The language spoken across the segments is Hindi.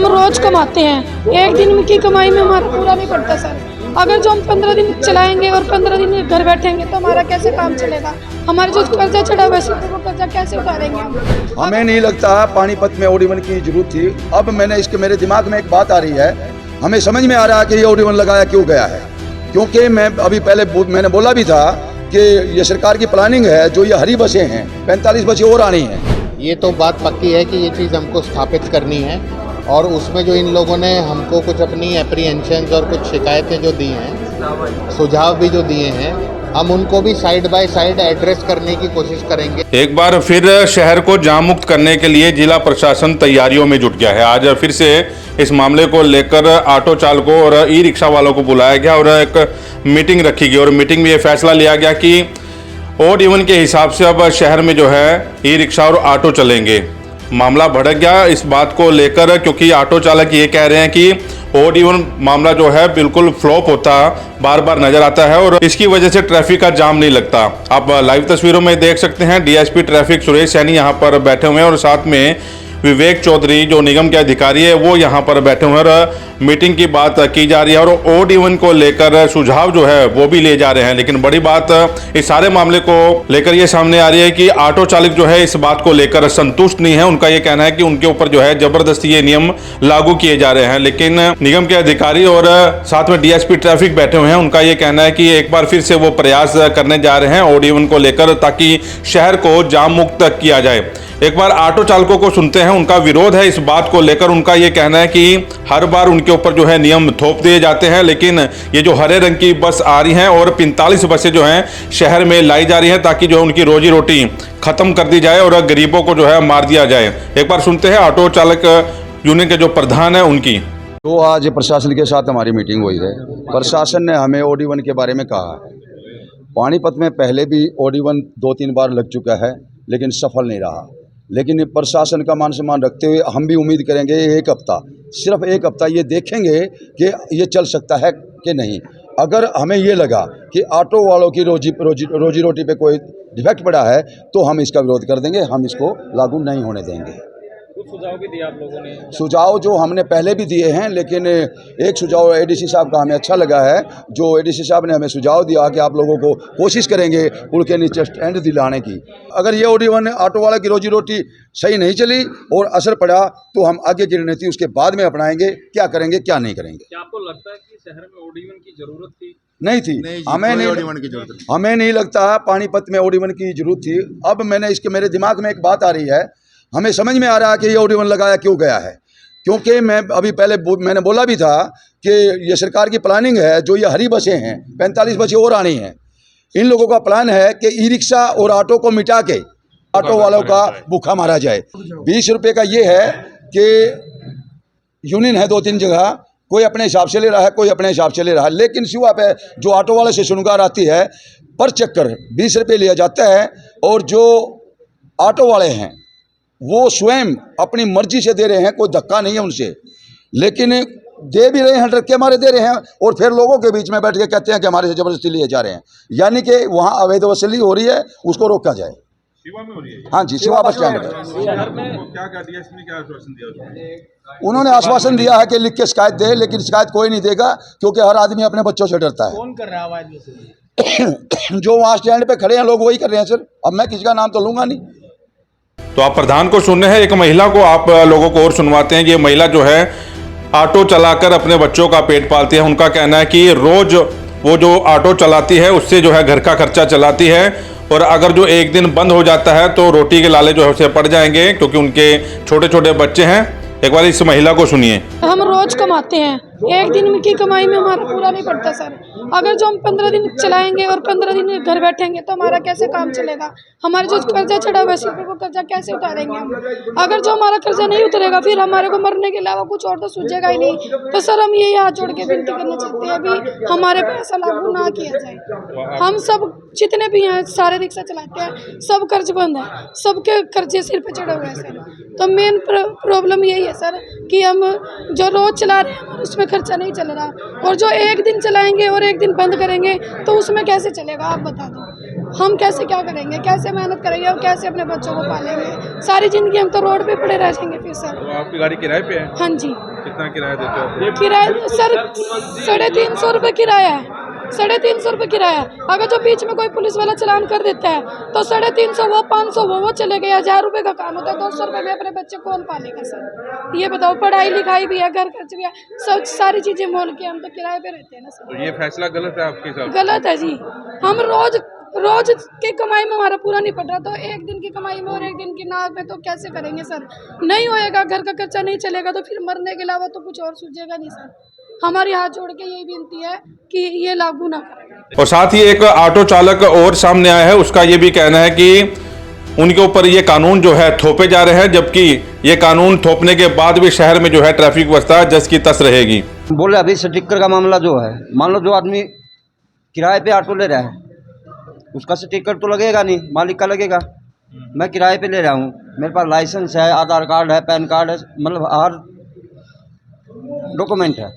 हम रोज कमाते हैं, एक दिन की कमाई में हमारा पूरा नहीं पड़ता सर। अगर जो हम 15 दिन चलाएंगे और 15 दिन घर बैठेंगे तो हमारा कैसे काम चलेगा? हमारे जो कर्जा चढ़ा हुआ है वो कर्जा कैसे उतारेंगे हम? हमें नहीं लगता पानीपत में OD1 की जरूरत थी। अब मेरे दिमाग में एक बात आ रही है, हमें समझ में आ रहा है कि ये OD1 लगाया क्यों गया है। क्योंकि मैंने बोला भी था कि ये सरकार की प्लानिंग है, जो ये हरी बसें हैं 45 बसें और आनी हैं। ये तो बात पक्की है कि ये चीज़ हमको स्थापित करनी है, और उसमें जो इन लोगों ने हमको कुछ अपनी एप्रीहेंशंस और कुछ शिकायतें जो दी हैं, सुझाव भी जो दिए हैं, हम उनको भी साइड बाय साइड एड्रेस करने की कोशिश करेंगे। एक बार फिर शहर को जाम मुक्त करने के लिए जिला प्रशासन तैयारियों में जुट गया है। आज फिर से इस मामले को लेकर ऑटो चालकों और ई रिक्शा वालों को बुलाया गया और एक मीटिंग रखी गई, और मीटिंग में ये फैसला लिया गया कि OD1 के हिसाब से अब शहर में जो है ई रिक्शा और ऑटो चलेंगे। मामला भड़क गया इस बात को लेकर, क्योंकि ऑटो चालक ये कह रहे हैं कि OD1 मामला जो है बिल्कुल फ्लॉप होता बार बार नजर आता है और इसकी वजह से ट्रैफिक का जाम नहीं लगता। आप लाइव तस्वीरों में देख सकते हैं, DSP ट्रैफिक सुरेश सैनी यहाँ पर बैठे हुए हैं और साथ में विवेक चौधरी जो निगम के अधिकारी है वो यहाँ पर बैठे हुए हैं और मीटिंग की बात की जा रही है और OD1 को लेकर सुझाव जो है वो भी ले जा रहे हैं। लेकिन बड़ी बात इस सारे मामले को लेकर ये सामने आ रही है कि ऑटो चालक जो है इस बात को लेकर संतुष्ट नहीं है। उनका ये कहना है कि उनके ऊपर जो है जबरदस्ती ये नियम लागू किए जा रहे हैं। लेकिन निगम के अधिकारी और साथ में DSP ट्रैफिक बैठे हुए हैं, उनका ये कहना है कि एक बार फिर से वो प्रयास करने जा रहे हैं OD1 को लेकर, ताकि शहर को जाम मुक्त किया जाए। एक बार ऑटो चालकों को सुनते हैं, उनका विरोध है इस बात को लेकर। उनका ये कहना है कि हर बार उनके ऊपर जो है नियम थोप दिए जाते हैं, लेकिन ये जो हरे रंग की बस आ रही हैं और 45 बसें जो हैं शहर में लाई जा रही हैं, ताकि जो है उनकी रोजी रोटी खत्म कर दी जाए और गरीबों को जो है मार दिया जाए। एक बार सुनते हैं ऑटो चालक यूनियन के जो प्रधान है उनकी। तो आज प्रशासन के साथ हमारी मीटिंग हुई है। प्रशासन ने हमें OD1 के बारे में कहा है। पानीपत में पहले भी OD1 2-3 बार लग चुका है, लेकिन सफल नहीं रहा। लेकिन प्रशासन का मान सम्मान रखते हुए हम भी उम्मीद करेंगे सिर्फ एक हफ्ता ये देखेंगे कि ये चल सकता है कि नहीं। अगर हमें ये लगा कि ऑटो वालों की रोजी रोटी पे कोई डिफेक्ट पड़ा है तो हम इसका विरोध कर देंगे, हम इसको लागू नहीं होने देंगे। कुछ सुझाव भी दिया आप लोगों ने? सुझाव जो हमने पहले भी दिए हैं, लेकिन एक सुझाव ADC साहब का हमें अच्छा लगा है। जो ADC साहब ने हमें सुझाव दिया कि आप लोगों को कोशिश करेंगे पुल के नीचे स्टैंड दिलाने की। अगर ये OD1 ऑटो वाला की रोजी रोटी सही नहीं चली और असर पड़ा तो हम आगे की रणनीति उसके बाद में अपनाएंगे, क्या करेंगे क्या नहीं करेंगे। क्या आपको लगता है कि शहर में OD1 की जरूरत थी? नहीं थी, हमें नहीं लगता पानीपत में OD1 की जरूरत थी। अब मेरे दिमाग में एक बात आ रही है, हमें समझ में आ रहा है कि ये OD1 लगाया क्यों गया है। क्योंकि मैंने बोला भी था कि ये सरकार की प्लानिंग है, जो ये हरी बसें हैं 45 बसें और आनी हैं। इन लोगों का प्लान है कि ई रिक्शा और ऑटो को मिटा के ऑटो वालों का भूखा मारा जाए। 20 रुपये का ये है कि यूनियन है 2-3 जगह, कोई अपने हिसाब से ले रहा है, कोई अपने हिसाब से ले रहा है। लेकिन सिवा पे जो ऑटो वाले से शुनगार आती है, पर चक्कर 20 रुपये लिया जाता है और जो ऑटो वाले हैं वो स्वयं अपनी मर्जी से दे रहे हैं, कोई धक्का नहीं है उनसे, लेकिन दे भी रहे हैं, डर के मारे दे रहे हैं और फिर लोगों के बीच में बैठ के कहते हैं कि हमारे से जबरदस्ती लिए जा रहे हैं। यानी कि वहाँ अवैध वसूली हो रही है, उसको रोका जाए। शिवा में हो रही है? हाँ जी, शिवा बस स्टैंड पर। उन्होंने आश्वासन दिया है कि लिख के शिकायत दे, लेकिन शिकायत कोई नहीं देगा, क्योंकि हर आदमी अपने बच्चों से डरता है। कौन कर रहा है आवाज वसूली? जो वहाँ स्टैंड पे खड़े हैं लोग वही कर रहे हैं सर। अब मैं किसी का नाम तो लूंगा नहीं। तो आप प्रधान को सुन रहे हैं, एक महिला को आप लोगों को और सुनवाते हैं। ये महिला जो है ऑटो चलाकर अपने बच्चों का पेट पालती है। उनका कहना है कि रोज वो जो ऑटो चलाती है उससे जो है घर का खर्चा चलाती है, और अगर जो एक दिन बंद हो जाता है तो रोटी के लाले जो है उसे पड़ जाएंगे, क्योंकि उनके छोटे छोटे बच्चे हैं। एक बार इस महिला को सुनिए। हम रोज कमाते हैं, एक दिन की कमाई में हमारा पूरा नहीं पड़ता सर। अगर जो हम 15 दिन चलाएंगे और 15 दिन घर बैठेंगे तो हमारा कैसे काम चलेगा? हमारे जो कर्जा चढ़ा हुआ है वो कर्जा कैसे उतारेंगे हम? अगर जो हमारा कर्जा नहीं उतरेगा फिर हमारे को मरने के अलावा कुछ और तो सूझेगा ही नहीं। तो सर हम ये हाथ जोड़ के विनती करना चाहते हैं, अभी हमारे पे ऐसा लागू ना किया जाए। हम सब जितने भी हैं सारे रिक्शा चलाते हैं, सब कर्ज बंद है, सबके कर्जे सिर पे चढ़े हुए हैं सर। तो मेन प्रॉब्लम यही है सर कि हम जो रोज चला रहे हैं उसमें खर्चा नहीं चल रहा, और जो एक दिन चलाएंगे और एक दिन बंद करेंगे तो उसमें कैसे चलेगा आप बता दो। हम कैसे क्या करेंगे, कैसे मेहनत करेंगे और कैसे अपने बच्चों को पालेंगे। सारी ज़िंदगी हम तो रोड पे पड़े रह जाएंगे फिर सर। तो आपकी गाड़ी किराए पे है? हाँ जी, कितना किराया देते हो आप? किराया सर 350 रुपये किराया है, 350 रुपये किराया है। अगर जो बीच में कोई पुलिस वाला चालान कर देता है तो 350 वो 500 वो चले गए। 1000 रुपये का काम होता है, 200 रुपये में अपने बच्चे कौन पालेगा सर? ये बताओ, पढ़ाई लिखाई भी है, घर खर्च भी है, सब सारी चीज़ें मोल के हम तो किराए पे रहते हैं ना सर। तो ये फैसला गलत है आपके हिसाब से? गलत है जी। हम रोज की कमाई में हमारा पूरा नहीं पड़ रहा, तो एक दिन की कमाई में और एक दिन की नाव पे तो कैसे करेंगे सर? नहीं होएगा, घर का खर्चा नहीं चलेगा तो फिर मरने के अलावा तो कुछ और सूझेगा नहीं सर। हमारी हाथ जोड़ के यही विनती है कि ये लागू ना करें। और साथ ही एक ऑटो चालक और सामने आया है, उसका ये भी कहना है कि उनके ऊपर ये कानून जो है थोपे जा रहे हैं, जबकि ये कानून थोपने के बाद भी शहर में जो है ट्रैफिक व्यवस्था जस की तस रहेगी। बोले अभी स्टिकर का मामला जो है, मान लो जो आदमी किराए पे ऑटो ले रहा है उसका स्टिकर तो लगेगा नहीं, मालिक का लगेगा। मैं किराए पे ले रहा हूँ, मेरे पास लाइसेंस है, आधार कार्ड है, पैन कार्ड है, मतलब हर डॉक्यूमेंट है।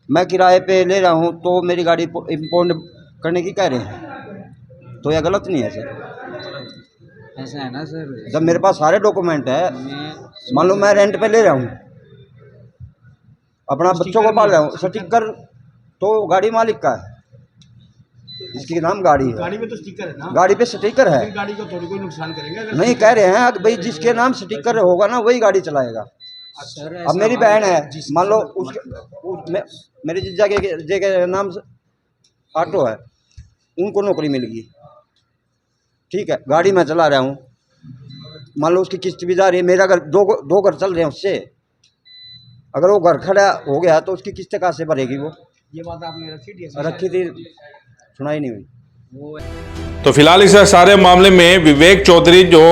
मैं किराए पे ले रहा हूँ तो मेरी गाड़ी इम्पाउंड करने की कह रहे हैं, तो यह गलत नहीं है सर? ऐसा है ना सर, जब मेरे पास सारे डॉक्यूमेंट है, मान लो मैं रेंट पे ले रहा हूँ, अपना बच्चों को पाल रहा हूँ, स्टिकर तो गाड़ी मालिक का है, इसके नाम गाड़ी है। गाड़ी पे तो स्टिकर है ना, गाड़ी पे स्टिकर है, गाड़ी को थोड़ी कोई नुकसान करेंगे अगर नहीं कह रहे हैं भाई जिसके नाम स्टिकर होगा ना वही गाड़ी चलाएगा। सर अब मेरी बहन है, मान लो मेरे जीजा के नाम से ऑटो है, उनको नौकरी मिल गई, ठीक है, गाड़ी मैं चला रहा हूँ, मान लो उसकी किस्त भी जा रही है, मेरा घर दो घर चल रहे हैं उससे, अगर वो घर खड़ा हो गया तो उसकी किस्त कहाँ से भरेगी वो? ये बात आपने रखी थी, सुनाई नहीं हुई। तो फिलहाल इस सारे मामले में विवेक चौधरी जो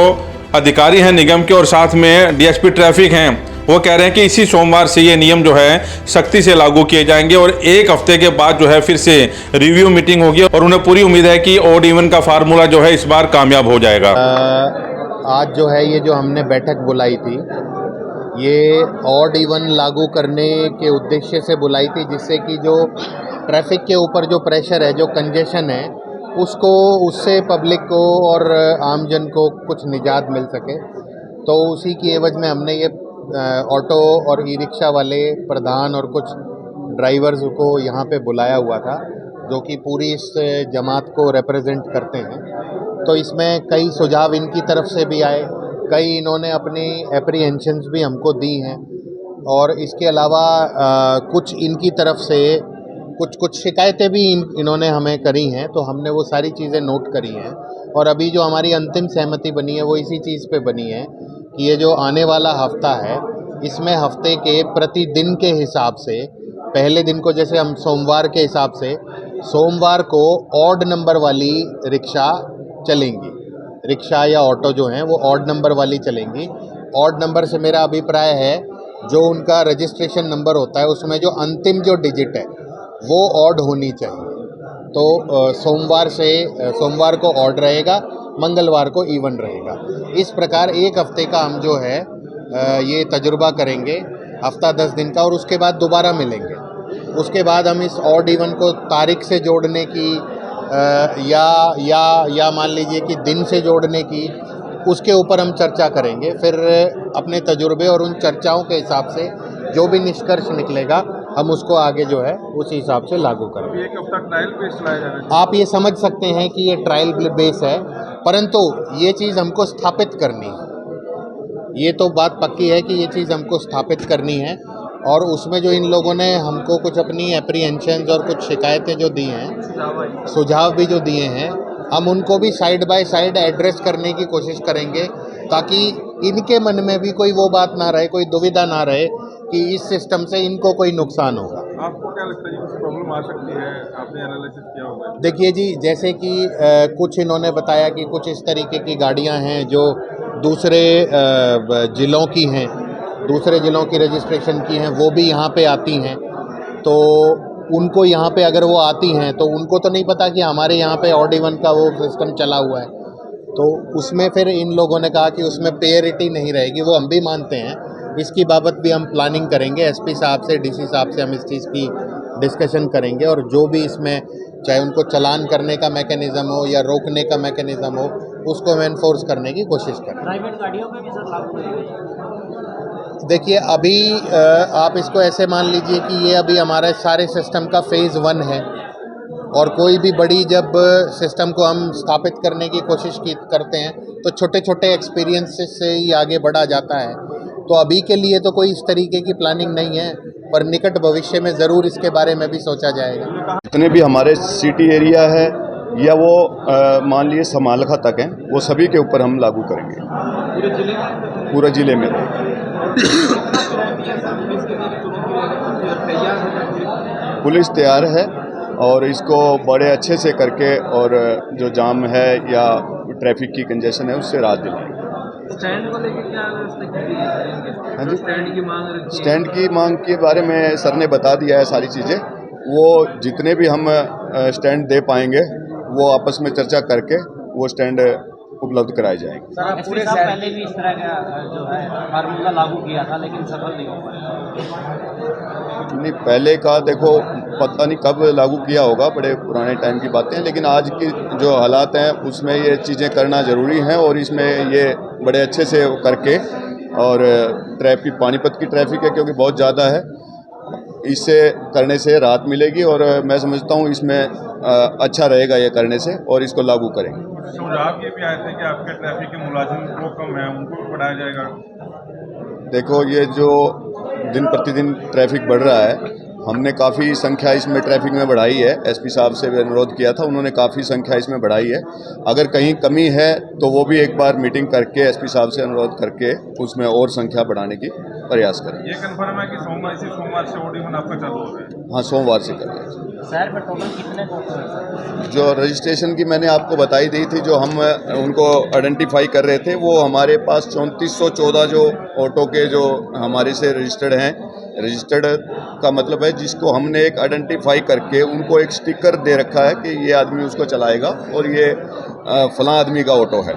अधिकारी हैं निगम के और साथ में डीएसपी ट्रैफिक हैं, वो कह रहे हैं कि इसी सोमवार से ये नियम जो है सख्ती से लागू किए जाएंगे और एक हफ्ते के बाद जो है फिर से रिव्यू मीटिंग होगी और उन्हें पूरी उम्मीद है कि ऑड इवन का फार्मूला जो है इस बार कामयाब हो जाएगा। आज जो है ये जो हमने बैठक बुलाई थी, ये ऑड इवन लागू करने के उद्देश्य से बुलाई थी, जिससे कि जो ट्रैफिक के ऊपर जो प्रेशर है, जो कंजेशन है, उससे पब्लिक को और आमजन को कुछ निजात मिल सके। तो उसी की एवज में हमने ये ऑटो और ई रिक्शा वाले प्रधान और कुछ ड्राइवर्स को यहाँ पे बुलाया हुआ था, जो कि पूरी इस जमात को रिप्रेजेंट करते हैं। तो इसमें कई सुझाव इनकी तरफ से भी आए, कई इन्होंने अपनी एप्रीहेंशंस भी हमको दी हैं, और इसके अलावा कुछ इनकी तरफ से कुछ शिकायतें भी इन्होंने हमें करी हैं, तो हमने वो सारी चीज़ें नोट करी हैं। और अभी जो हमारी अंतिम सहमति बनी है वो इसी चीज़ पे बनी है कि ये जो आने वाला हफ्ता है, इसमें हफ्ते के प्रतिदिन के हिसाब से, पहले दिन को जैसे हम सोमवार के हिसाब से, सोमवार को ऑड नंबर वाली रिक्शा चलेंगी, रिक्शा या ऑटो जो हैं वो ऑड नंबर वाली चलेंगी। ऑड नंबर से मेरा अभिप्राय है जो उनका रजिस्ट्रेशन नंबर होता है उसमें जो अंतिम जो डिजिट है वो ऑड होनी चाहिए। तो सोमवार को ऑड रहेगा, मंगलवार को इवन रहेगा। इस प्रकार एक हफ्ते का हम जो है ये तजुर्बा करेंगे, हफ्ता 10 दिन का, और उसके बाद दोबारा मिलेंगे। उसके बाद हम इस ऑड इवन को तारीख से जोड़ने की या मान लीजिए कि दिन से जोड़ने की, उसके ऊपर हम चर्चा करेंगे। फिर अपने तजुर्बे और उन चर्चाओं के हिसाब से जो भी निष्कर्ष निकलेगा हम उसको आगे जो है उसी हिसाब से लागू करेंगे। एक हफ्ता ट्रायल बेस चलाया जा रहा है। आप ये समझ सकते हैं कि ये ट्रायल बेस है, परंतु ये चीज़ हमको स्थापित करनी है। ये तो बात पक्की है कि ये चीज़ हमको स्थापित करनी है, और उसमें जो इन लोगों ने हमको कुछ अपनी एप्रीहेंशंस और कुछ शिकायतें जो दी हैं, सुझाव भी जो दिए हैं, हम उनको भी साइड बाय साइड एड्रेस करने की कोशिश करेंगे, ताकि इनके मन में भी कोई वो बात ना रहे, कोई दुविधा ना रहे कि इस सिस्टम से इनको कोई नुकसान होगा। आपको क्या लगता है कुछ प्रॉब्लम आ सकती है? आपने एनालिसिस किया होगा? देखिए जी, जैसे कि कुछ इन्होंने बताया कि कुछ इस तरीके की गाड़ियां हैं जो दूसरे ज़िलों की हैं, दूसरे ज़िलों की रजिस्ट्रेशन की हैं, वो भी यहाँ पे आती हैं। तो उनको यहाँ पे अगर वो आती हैं तो उनको तो नहीं पता कि हमारे यहाँ पे ऑड इवन का वो सिस्टम चला हुआ है। तो उसमें फिर इन लोगों ने कहा कि उसमें पेयरिटी नहीं रहेगी, वो हम भी मानते हैं। इसकी बाबत भी हम प्लानिंग करेंगे, एसपी साहब से, डीसी साहब से हम इस चीज़ की डिस्कशन करेंगे, और जो भी इसमें चाहे उनको चालान करने का मैकेनिज़्म हो या रोकने का मैकेनिज़्म हो, उसको हम एनफोर्स करने की कोशिश करें। प्राइवेट गाड़ियों में भी सर लागू रहेगा? देखिए अभी आप इसको ऐसे मान लीजिए कि ये अभी हमारे सारे सिस्टम का फेज़ 1 है, और कोई भी बड़ी जब सिस्टम को हम स्थापित करने की कोशिश करते हैं तो छोटे छोटे एक्सपीरियंसेस से ही आगे बढ़ा जाता है। तो अभी के लिए तो कोई इस तरीके की प्लानिंग नहीं है, पर निकट भविष्य में ज़रूर इसके बारे में भी सोचा जाएगा। जितने भी हमारे सिटी एरिया है या वो मान लिए समालखा तक हैं, वो सभी के ऊपर हम लागू करेंगे पूरे ज़िले में। पुलिस तैयार है और इसको बड़े अच्छे से करके, और जो जाम है या ट्रैफिक की कंजेशन है उससे राहत दिलाएंगे। स्टैंड को लेकर क्या व्यवस्था की गई है? हाँ जी, स्टैंड की मांग रखी है। स्टैंड की मांग के बारे में सर ने बता दिया है सारी चीज़ें। वो जितने भी हम स्टैंड दे पाएंगे वो आपस में चर्चा करके वो स्टैंड उपलब्ध कराए जाएंगे। सर आप पूरे शहर पहले भी इस तरह का जो है फार्मूला लागू किया था, लेकिन सफल नहीं हो पाया। नहीं, पहले का देखो पता नहीं कब लागू किया होगा, बड़े पुराने टाइम की बातें हैं, लेकिन आज की जो हालात हैं उसमें ये चीज़ें करना ज़रूरी हैं, और इसमें ये बड़े अच्छे से करके, और ट्रैफिक पानीपत की ट्रैफिक है क्योंकि बहुत ज़्यादा है, इससे करने से राहत मिलेगी, और मैं समझता हूँ इसमें अच्छा रहेगा ये करने से, और इसको लागू करेंगे। सुझाव ये भी आए थे कि आपके ट्रैफिक के मुलाजिम जो कम है उनको भी बढ़ाया जाएगा। देखो ये जो दिन प्रतिदिन ट्रैफिक बढ़ रहा है, हमने काफ़ी संख्या इसमें ट्रैफिक में बढ़ाई है। एसपी साहब से भी अनुरोध किया था, उन्होंने काफ़ी संख्या इसमें बढ़ाई है। अगर कहीं कमी है तो वो भी एक बार मीटिंग करके एसपी साहब से अनुरोध करके उसमें और संख्या बढ़ाने की प्रयास करें। ये कन्फर्म है कि सोमवार से ओडीवन आपका चालू हो रहा है? हाँ, सोमवार से करें। शहर में टोटल कितने ऑटो है सर? जो रजिस्ट्रेशन की मैंने आपको बताई दी थी, जो हम उनको आइडेंटिफाई कर रहे थे, वो हमारे पास 3414 जो ऑटो के जो हमारे से रजिस्टर्ड हैं। रजिस्टर्ड का मतलब है जिसको हमने एक आइडेंटिफाई करके उनको एक स्टिकर दे रखा है कि ये आदमी उसको चलाएगा और ये फलां आदमी का ऑटो है।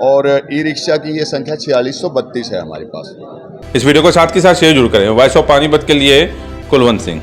और ई रिक्शा की ये संख्या 4632 है हमारे पास। इस वीडियो को साथ के साथ शेयर जरूर करें। वॉइस ऑफ पानीपत के लिए कुलवंत सिंह।